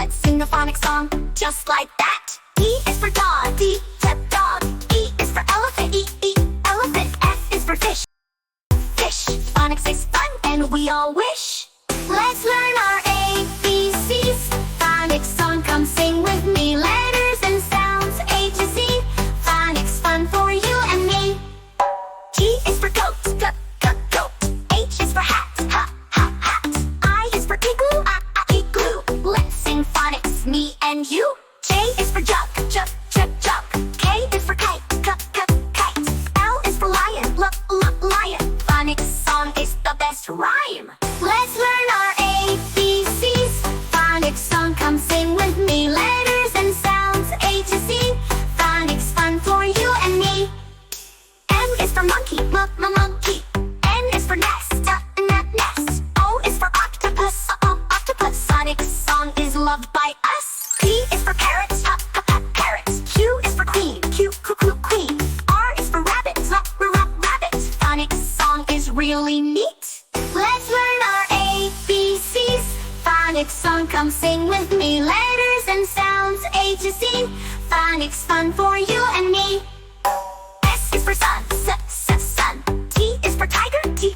let's sing the phonics song, just like that. D is for dog, D, dog. E is for elephant, E, elephant. F is for fish, fish. Phonics is fun and we all wish. Let's learn our ABCs. Phonics song, come sing with me. Letters and sounds, A to Z. Phonics fun for you and me. G is for goat, goat. H is for hat, hat. I is for igloo, igloo. Let's sing phonics, me and you. J is for jug, jug. K is for kite, kite. L is for lion, lion. Phonics song is the best rhyme. Let's learn our ABCs. Phonics song, come sing with me. Letters and sounds, A to Z. Phonics fun for you and me. M is for monkey, monkey. N is for nest, nest. O is for octopus, octopus. Phonics song is loved by us. P is for parrot, parrot. Q is for queen, queen. R is for rabbit, rabbit. Phonics song is really neat. Let's learn our ABCs. Phonics song, come sing with me. Letters and sounds, A to Z. Phonics fun for you and me. S is for sun, sun. T is for tiger, T,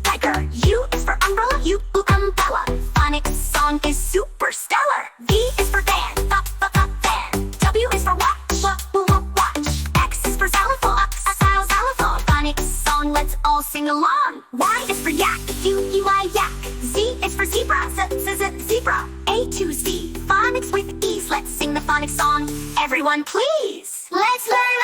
tiger. U is for umbrella, U, umbrella. Phonics song is super stellar. V is for fan, fan. W is for watch, watch. X is for xylophone, xylophone. Phonics song, let's all sing along. Y is for yak, Y, yak. Z is for zebra, zebra. A to Z, phonics with ease. Let's sing the phonics song, everyone please. Let's learn